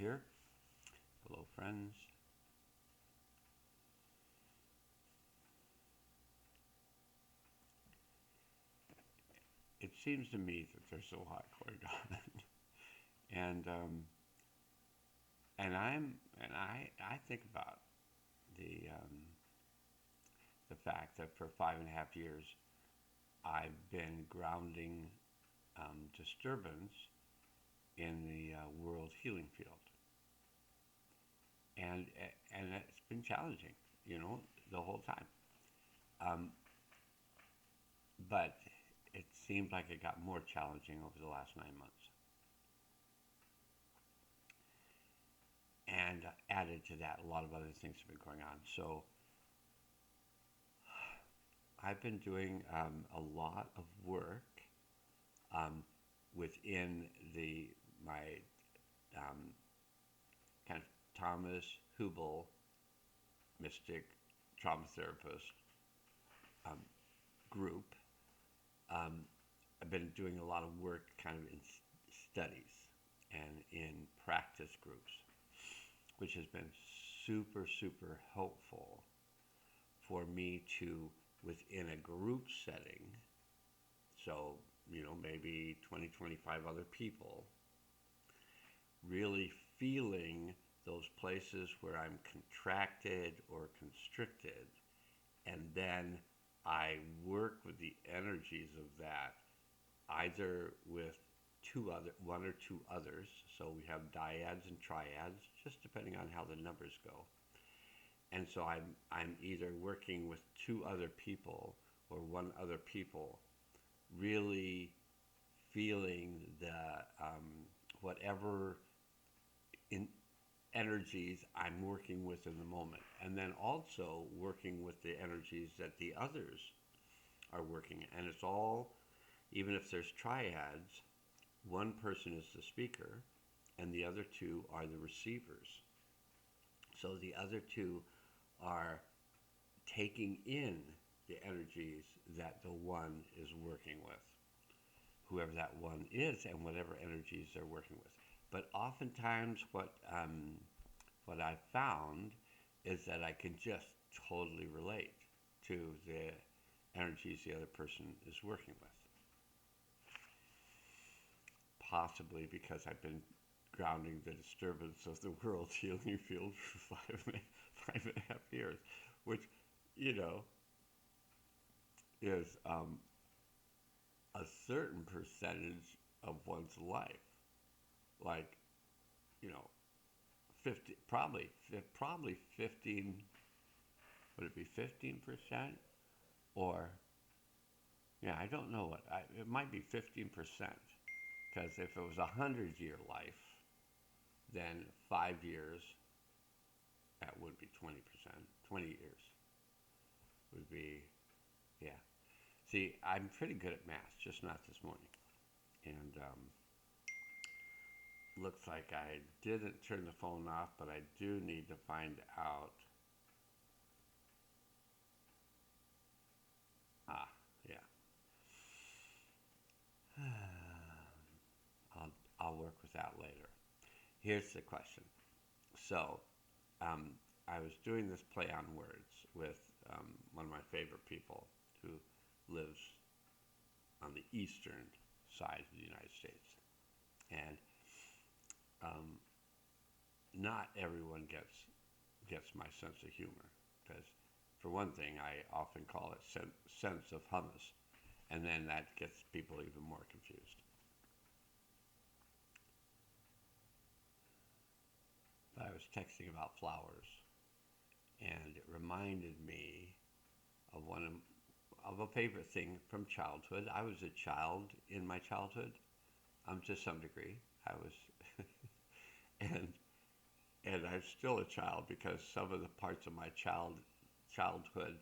here. Hello, friends. It seems to me that there's a lot going on, and and I think about the the fact that for 5.5 years I've been grounding disturbance in the world healing field, and and it's been challenging, the whole time. Um, but it seemed like it got more challenging over the last 9 months. And added to that, a lot of other things have been going on. So I've been doing a lot of work um, within the my um, kind of Thomas Hubel mystic trauma therapist um, group. Um, I've been doing a lot of work kind of in studies and in practice groups, which has been super, super helpful for me to, within a group setting, so, maybe 20, 25 other people, really feeling those places where I'm contracted or constricted, and then I work with the energies of that, either with one or two others. So we have dyads and triads, just depending on how the numbers go. And so I'm either working with two other people or one other people, really feeling the whatever in energies I'm working with in the moment, and then also working with the energies that the others are working. And it's all, even if there's triads, one person is the speaker, and the other two are the receivers. So the other two are taking in the energies that the one is working with, whoever that one is, and whatever energies they're working with. But oftentimes, what I've found is that I can just totally relate to the energies the other person is working with. Possibly because I've been grounding the disturbance of the world healing field for 5.5 years, which, you know, is a certain percentage of one's life. Like, you know, 50, probably 15, would it be 15%? Or, yeah, I don't know it might be 15%. Because if it was 100-year life, then 5 years, that would be 20%. 20 years would be, yeah. See, I'm pretty good at math, just not this morning. And looks like I didn't turn the phone off, but I do need to find out. Ah, yeah. I'll, I'll work with that later. Here's the question. So, um, I was doing this play on words with one of my favorite people who lives on the eastern side of the United States. And um, not everyone gets my sense of humor because, for one thing, I often call it sense of hummus, and then that gets people even more confused. But I was texting about flowers, and it reminded me of of a favorite thing from childhood. I was a child in my childhood, to some degree. I was, and I'm still a child because some of the parts of my childhood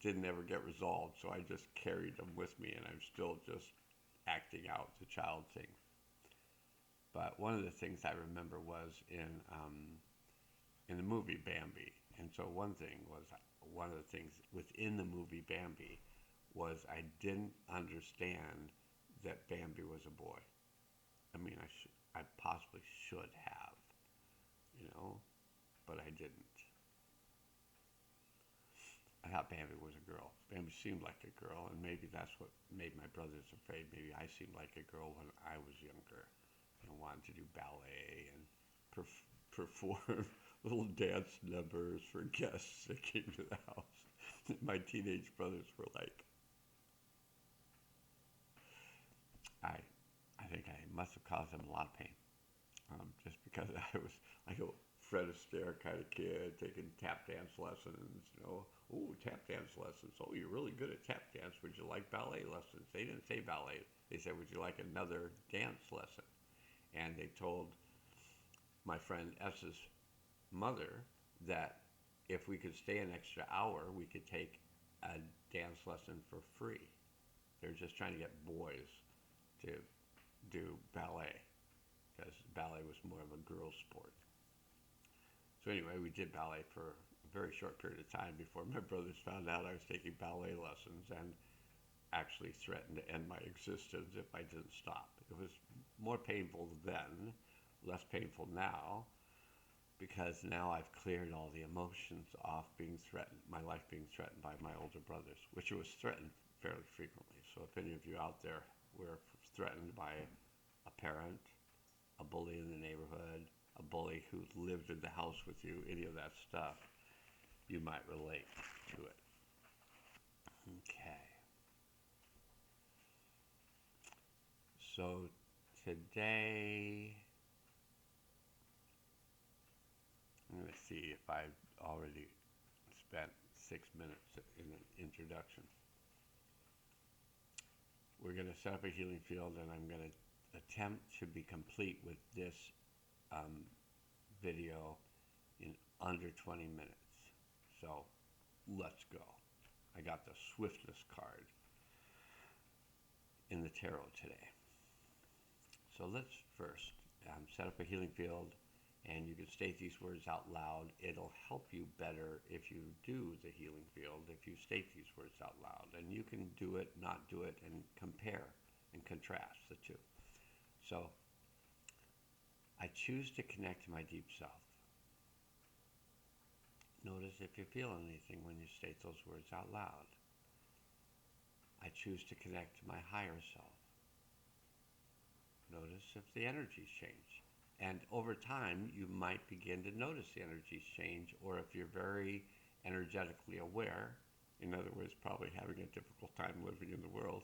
didn't ever get resolved. So I just carried them with me, and I'm still just acting out the child thing. But one of the things I remember was in the movie Bambi, and so one of the things within the movie Bambi was I didn't understand that Bambi was a boy. I mean, I possibly should have, you know, but I didn't. I thought Bambi was a girl. Bambi seemed like a girl, and maybe that's what made my brothers afraid. Maybe I seemed like a girl when I was younger and wanted to do ballet and perform little dance numbers for guests that came to the house. My teenage brothers were like, I, I think I must have caused them a lot of pain, just because I was like a Fred Astaire kind of kid, taking tap dance lessons. Oh, tap dance lessons. Oh, you're really good at tap dance. Would you like ballet lessons? They didn't say ballet. They said, would you like another dance lesson? And they told my friend S's mother that if we could stay an extra hour, we could take a dance lesson for free. They're just trying to get boys to do ballet because ballet was more of a girls' sport. So anyway, we did ballet for a very short period of time before my brothers found out I was taking ballet lessons and actually threatened to end my existence if I didn't stop. It was more painful then, less painful now, because now I've cleared all the emotions off being threatened, my life being threatened by my older brothers, which it was threatened fairly frequently. So if any of you out there were threatened by a parent, a bully in the neighborhood, a bully who lived in the house with you, any of that stuff, you might relate to it. Okay. So today, I'm going to see if I've already spent 6 minutes in an introduction. We're going to set up a healing field, and I'm going to attempt to be complete with this video in under 20 minutes. So let's go. I got the swiftness card in the tarot today. So let's first set up a healing field, and you can state these words out loud. It'll help you better if you do the healing field, if you state these words out loud. And you can do it, not do it, and compare and contrast the two. So I choose to connect to my deep self. Notice if you feel anything when you state those words out loud. I choose to connect to my higher self. Notice if the energies change. And over time, you might begin to notice the energies change, or if you're very energetically aware, in other words, probably having a difficult time living in the world,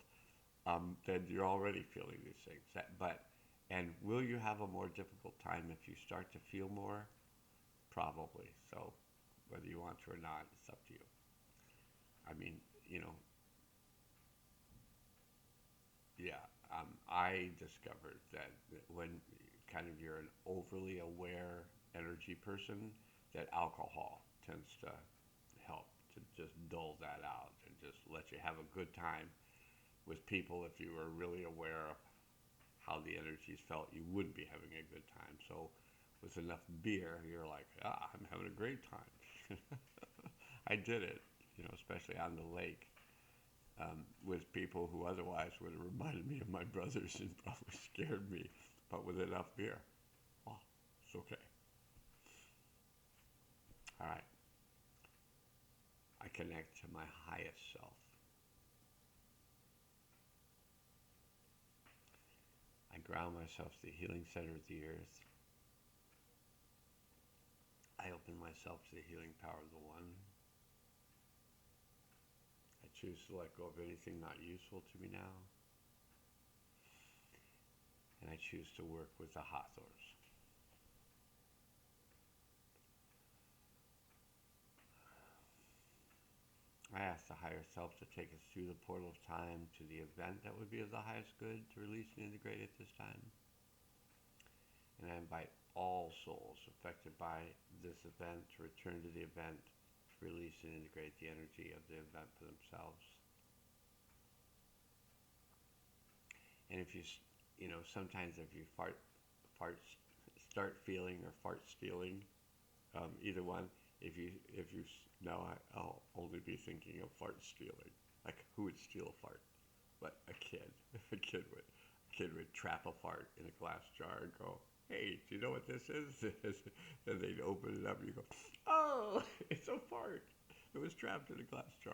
then you're already feeling these things. And will you have a more difficult time if you start to feel more? Probably. So whether you want to or not, it's up to you. I mean, yeah, I discovered that when kind of you're an overly aware energy person, that alcohol tends to help to just dull that out and just let you have a good time with people. If you were really aware of how the energies felt, you would be having a good time. So with enough beer, you're like, I'm having a great time. I did it, especially on the lake. With people who otherwise would have reminded me of my brothers and probably scared me, but with enough beer, it's okay. All right. I connect to my highest self. I ground myself to the healing center of the earth. I open myself to the healing power of the One. I choose to let go of anything not useful to me now. And I choose to work with the Hathors. I ask the higher self to take us through the portal of time to the event that would be of the highest good to release and integrate at this time. And I invite all souls affected by this event to return to the event to release and integrate the energy of the event for themselves. And if you sometimes if you start feeling or fart stealing, either one, now I'll only be thinking of fart stealing. Like, who would steal a fart? But a kid. A kid would trap a fart in a glass jar and go, hey, do you know what this is? And they'd open it up and you go, oh, it's a fart. It was trapped in a glass jar.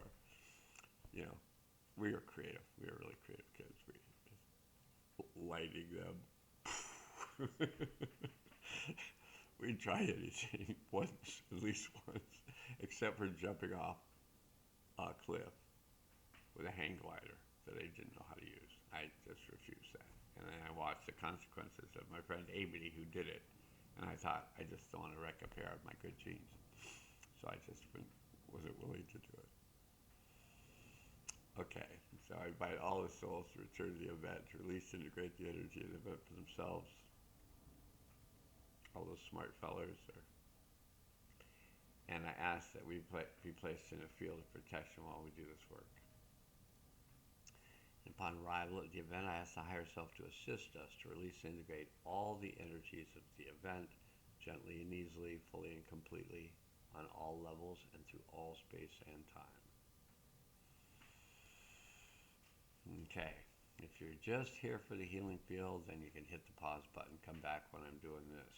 You know, we were creative. We were really creative kids. We just lighting them. We'd try anything once, at least once, except for jumping off a cliff with a hang glider that I didn't know how to use. I just refused that. And then I watched the consequences of my friend Amy who did it. And I thought, I just don't want to wreck a pair of my good jeans. So I just wasn't willing to do it. Okay, so I invite all the souls to return to the event, to release and integrate the energy of the event for themselves. All those smart fellers are. And I ask that we be placed in a field of protection while we do this work. And upon arrival at the event, I ask the higher self to assist us to release and integrate all the energies of the event gently and easily, fully and completely, on all levels and through all space and time. Okay, if you're just here for the healing field, then you can hit the pause button, come back when I'm doing this.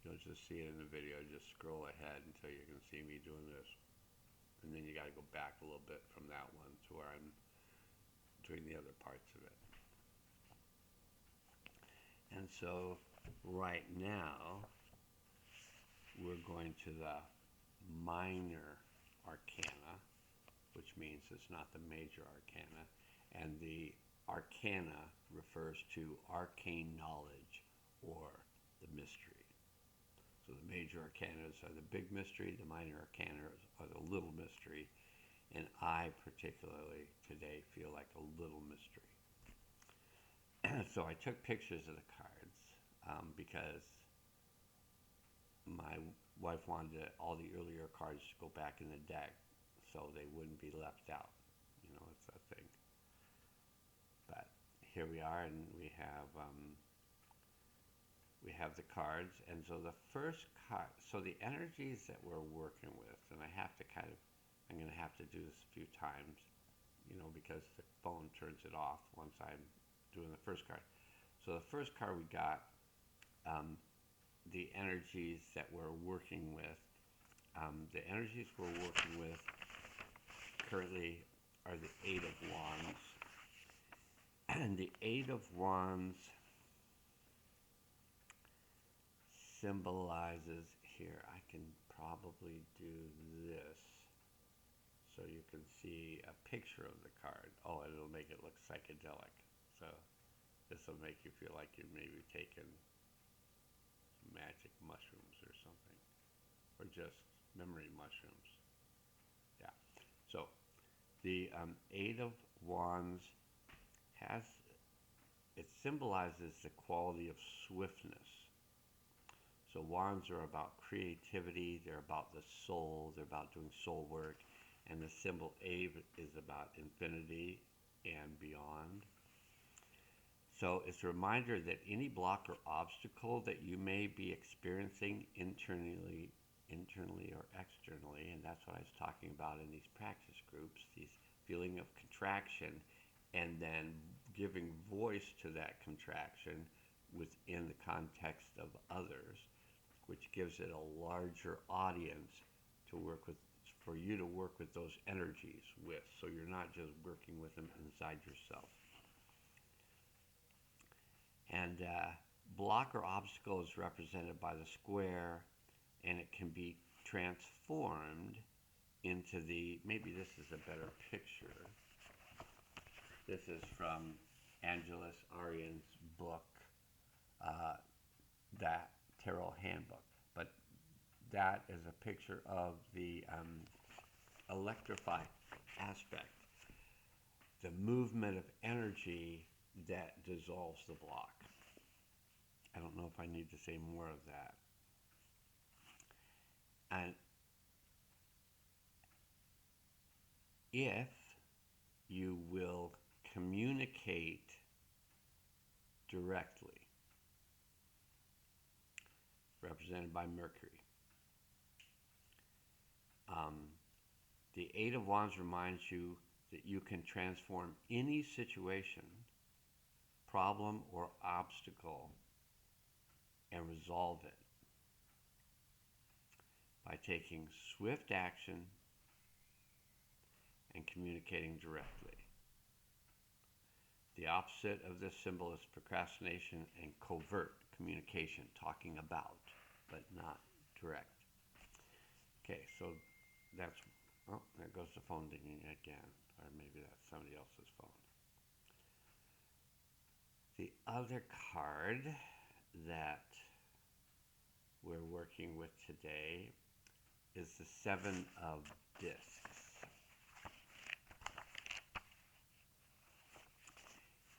You'll just see it in the video, just scroll ahead until you can see me doing this. And then you got to go back a little bit from that one to where I'm doing the other parts of it. And so right now, we're going to the minor arcana, which means it's not the major arcana. And the arcana refers to arcane knowledge or the mystery. So the major arcanas are the big mystery, the minor arcanas are the little mystery, and I particularly today feel like a little mystery. So I took pictures of the cards because my wife wanted all the earlier cards to go back in the deck so they wouldn't be left out. You know, it's a thing. But here we are, and we have the cards. And so the first card, so the energies that we're working with, and I'm going to have to do this a few times, you know, because the phone turns it off once I'm doing the first card. So the first card we got, the energies that we're working with. The energies we're working with currently are the Eight of Wands. And the Eight of Wands symbolizes, here, I can probably do this so you can see a picture of the card. Oh, and it'll make it look psychedelic. So this will make you feel like you maybe taken some magic mushrooms or something, or just memory mushrooms. Yeah. So the Eight of Wands it symbolizes the quality of swiftness. So wands are about creativity, they're about the soul, they're about doing soul work, and the symbol Ave is about infinity and beyond. So it's a reminder that any block or obstacle that you may be experiencing internally or externally, and that's what I was talking about in these practice groups, these feeling of contraction, and then giving voice to that contraction within the context of others, which gives it a larger audience to work with, for you to work with those energies with, so you're not just working with them inside yourself. And block or obstacle is represented by the square, and it can be transformed into maybe this is a better picture. This is from Angeles Arian's book, that Tarot Handbook. But that is a picture of the electrified aspect, the movement of energy that dissolves the block. I don't know if I need to say more of that. And if you will communicate directly, represented by Mercury. The Eight of Wands reminds you that you can transform any situation, problem, or obstacle and resolve it by taking swift action and communicating directly. The opposite of this symbol is procrastination and covert communication, talking about, but not direct. Okay, so that's, oh, there goes the phone dinging again, or maybe that's somebody else's phone. The other card that we're working with today is the Seven of Discs.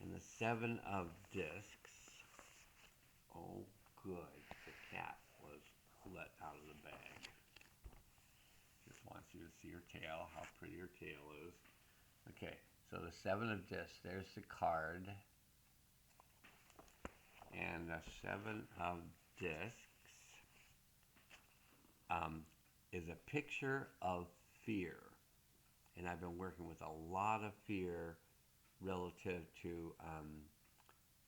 And the Seven of Discs, oh good, the cat was let out of the bag. Just wants you to see her tail, how pretty her tail is. Okay, so the Seven of Discs, there's the card. And the Seven of Discs is a picture of fear. And I've been working with a lot of fear relative to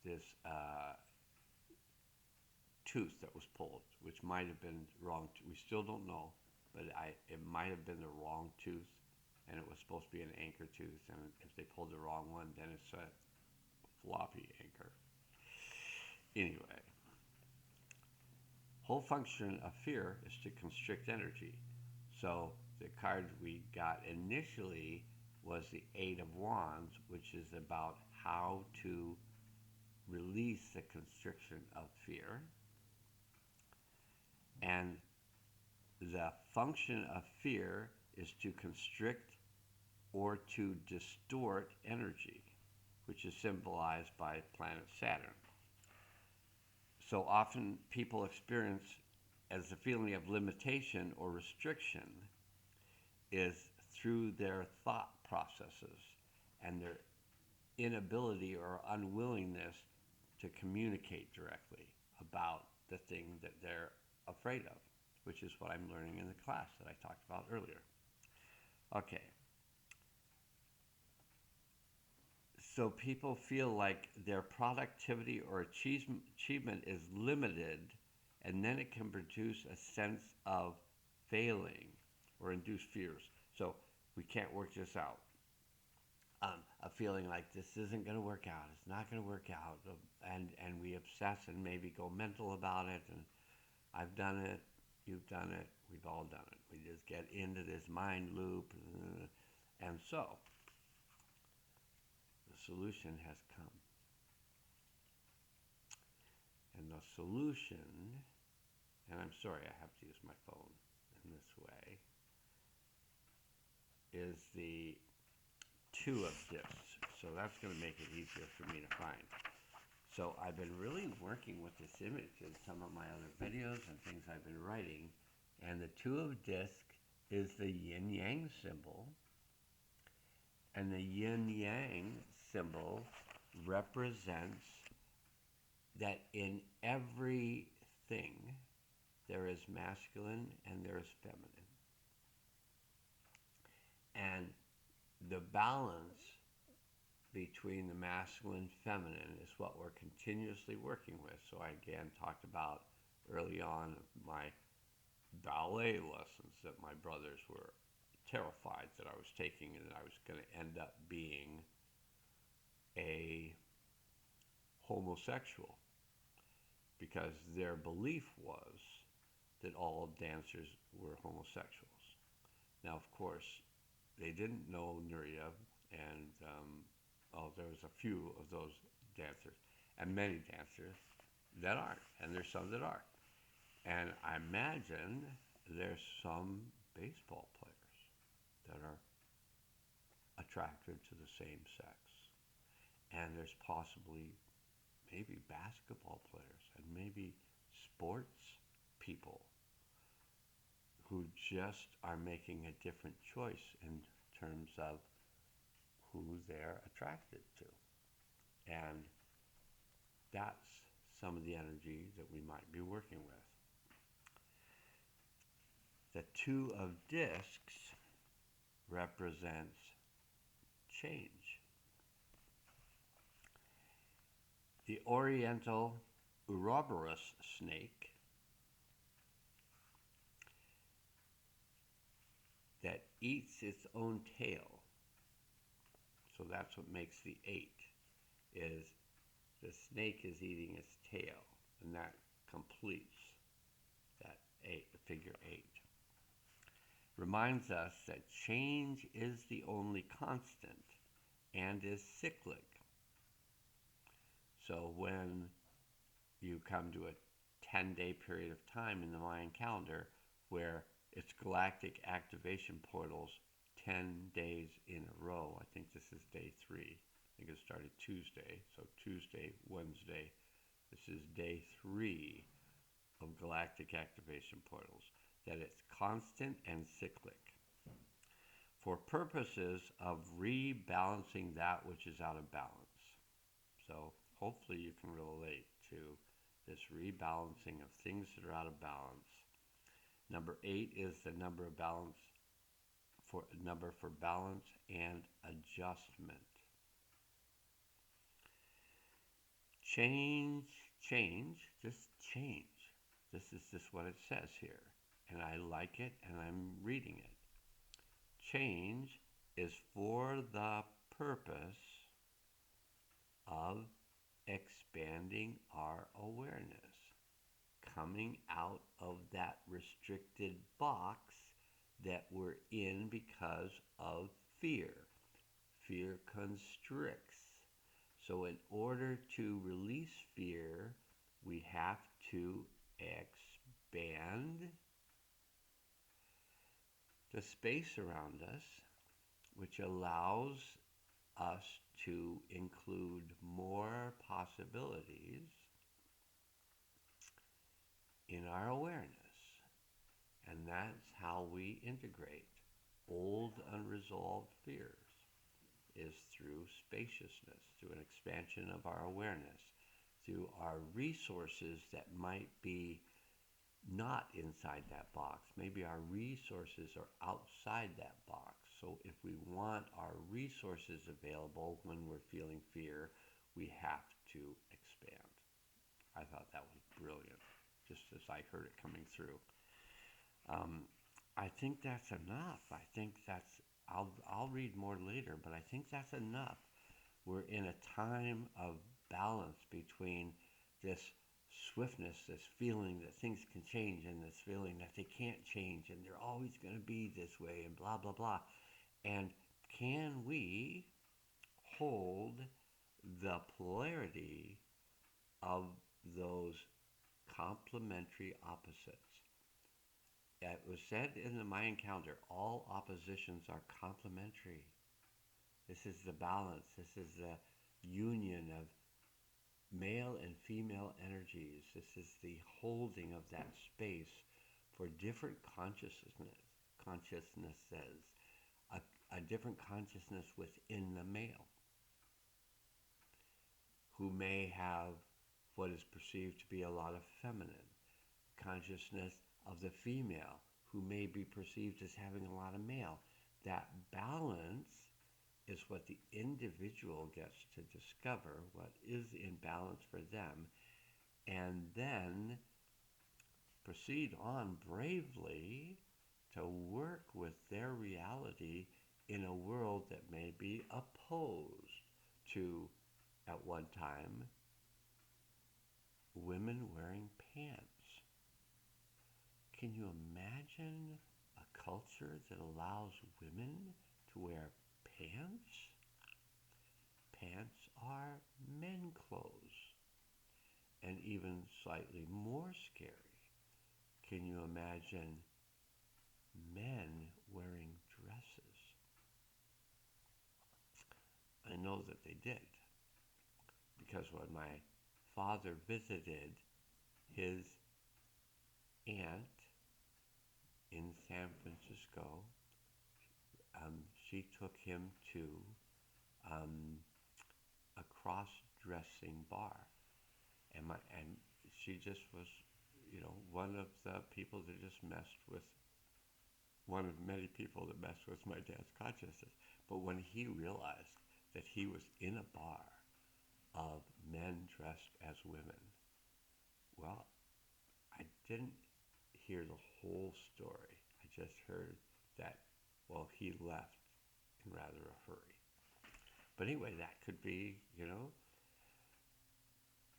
this tooth that was pulled, which might have been wrong. We still don't know, but it might have been the wrong tooth, and it was supposed to be an anchor tooth. And if they pulled the wrong one, then it's a floppy anchor. Anyway, whole function of fear is to constrict energy. So the card we got initially was the Eight of Wands, which is about how to release the constriction of fear. And the function of fear is to constrict or to distort energy, which is symbolized by planet Saturn. So often people experience as the feeling of limitation or restriction is through their thought processes and their inability or unwillingness to communicate directly about the thing that they're afraid of, which is what I'm learning in the class that I talked about earlier. Okay. So people feel like their productivity or achievement is limited, and then it can produce a sense of failing or induce fears. So we can't work this out. A feeling like this isn't going to work out, it's not going to work out, and we obsess and maybe go mental about it, and I've done it, you've done it, we've all done it. We just get into this mind loop, and so the solution has come. And the solution, and I'm sorry I have to use my phone in this way, is the Two of Discs. So that's going to make it easier for me to find. So I've been really working with this image in some of my other videos and things I've been writing. And the Two of Discs is the yin-yang symbol. And the yin-yang symbol represents that in everything there is masculine and there is feminine. And the balance between the masculine and feminine is what we're continuously working with. So I again talked about early on my ballet lessons that my brothers were terrified that I was taking and that I was going to end up being a homosexual, because their belief was that all dancers were homosexuals. Now, of course, they didn't know Nuria, and there was a few of those dancers, and many dancers that aren't, and there's some that are. And I imagine there's some baseball players that are attracted to the same sex. And there's possibly maybe basketball players and maybe sports people who just are making a different choice in terms of who they're attracted to. And that's some of the energy that we might be working with. The Two of Discs represents change. The Oriental Ouroboros snake that eats its own tail, so that's what makes the 8, is the snake is eating its tail, and that completes that 8, the figure 8. Reminds us that change is the only constant and is cyclic. So when you come to a 10-day period of time in the Mayan calendar where it's galactic activation portals 10 days in a row, I think this is day 3. I think it started Tuesday, so Tuesday, Wednesday. This is day 3 of galactic activation portals, that it's constant and cyclic for purposes of rebalancing that which is out of balance. So hopefully you can relate to this rebalancing of things that are out of balance. Number 8 is the number of balance for balance and adjustment. Change, just change. This is just what it says here, and I like it, and I'm reading it. Change is for the purpose of expanding our awareness, coming out of that restricted box that we're in because of fear. Fear constricts. So in order to release fear, we have to expand the space around us, which allows us to include more possibilities in our awareness. And that's how we integrate old unresolved fears, is through spaciousness, through an expansion of our awareness, through our resources that might be not inside that box. Maybe our resources are outside that box. So if we want our resources available when we're feeling fear, we have to expand. I thought that was brilliant, just as I heard it coming through. I think that's enough. I think that's, I'll read more later, but I think that's enough. We're in a time of balance between this swiftness, this feeling that things can change, and this feeling that they can't change, and they're always going to be this way, and blah, blah, blah. And can we hold the polarity of those complementary opposites? It was said in the Mayan calendar, all oppositions are complementary. This is the balance. This is the union of male and female energies. This is the holding of that space for different consciousnesses, a different consciousness within the male, who may have what is perceived to be a lot of feminine consciousness, of the female, who may be perceived as having a lot of male. That balance is what the individual gets to discover, what is in balance for them, and then proceed on bravely to work with their reality in a world that may be opposed to, at one time, women wearing pants. Can you imagine a culture that allows women to wear pants? Pants are men clothes, and even slightly more scary. Can you imagine men wearing dresses? I know that they did, because when my father visited his aunt in San Francisco, she took him to a cross-dressing bar, and she just was, one of the people that just messed with, one of many people that messed with my dad's consciousness. But when he realized that he was in a bar of men dressed as women, well, I didn't hear the whole story. I just heard that, well, he left in rather a hurry. But anyway, that could be,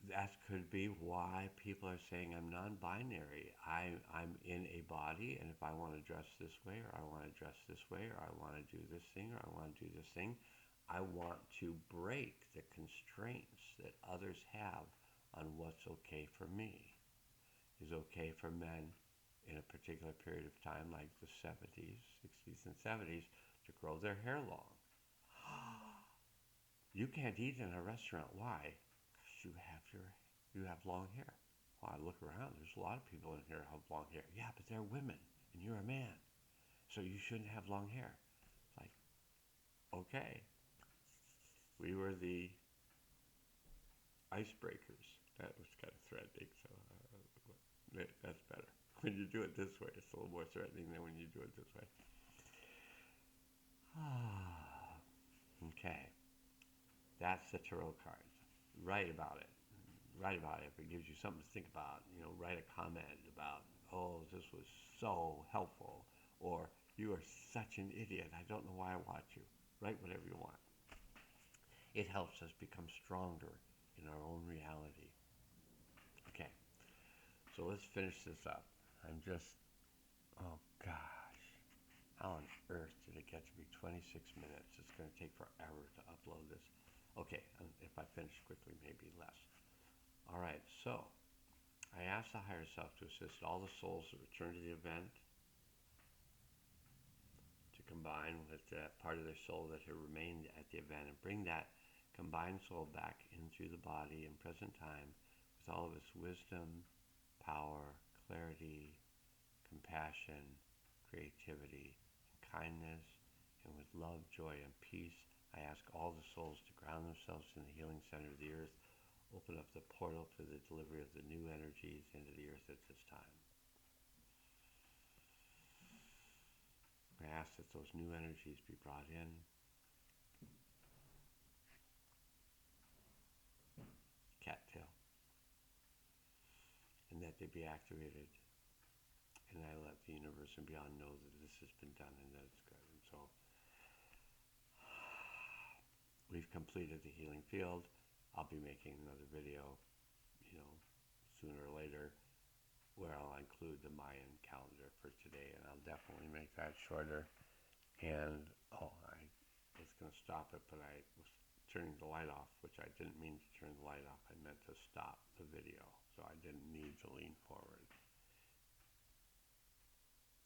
that could be why people are saying I'm non-binary. I'm in a body, and if I want to dress this way, or I want to dress this way, or I want to do this thing, or I want to do this thing, I want to break the constraints that others have on what's okay for me. Is okay for men in a particular period of time, like the 70s, 60s, and 70s, to grow their hair long. You can't eat in a restaurant. Why? Because you have long hair. Well, I look around. There's a lot of people in here who have long hair. Yeah, but they're women, and you're a man, so you shouldn't have long hair. It's like, okay, we were the icebreakers. That was kind of threatening, so that's better. When you do it this way, it's a little more threatening than when you do it this way. Okay, that's the tarot cards. Write about it. Write about it if it gives you something to think about. Write a comment about, oh, this was so helpful, or you are such an idiot. I don't know why I watch you. Write whatever you want. It helps us become stronger in our own reality. Okay, so let's finish this up. Oh gosh, how on earth did it get to be 26 minutes? It's going to take forever to upload this. Okay, if I finish quickly, maybe less. All right, so I asked the higher self to assist all the souls that return to the event to combine with that part of their soul that had remained at the event and bring that combined soul back into the body in present time with all of its wisdom, power, clarity, compassion, creativity, and kindness, and with love, joy, and peace. I ask all the souls to ground themselves in the healing center of the earth, open up the portal to the delivery of the new energies into the earth at this time. I ask that those new energies be brought in, cattail, and that they be activated. And I let the universe and beyond know that this has been done and that it's good. And so we've completed the healing field. I'll be making another video, sooner or later, where I'll include the Mayan calendar for today, and I'll definitely make that shorter. And I was going to stop it, but I was turning the light off, which I didn't mean to turn the light off. I meant to stop the video, so I didn't need to lean forward.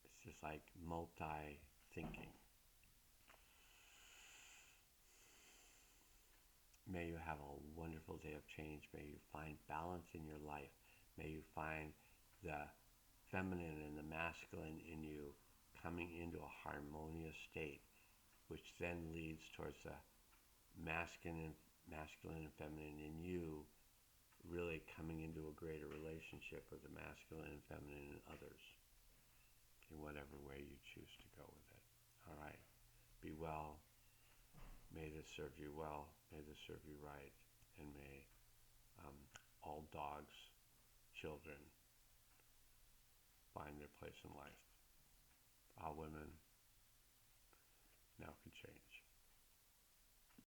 It's just like multi-thinking. May you have a wonderful day of change. May you find balance in your life. May you find the feminine and the masculine in you coming into a harmonious state, which then leads towards the masculine and feminine in you really coming into a greater relationship with the masculine and feminine in others in whatever way you choose to go with it. All right. Be well. May this serve you well. May this serve you right. And may all dogs, children, find their place in life. All women now can change.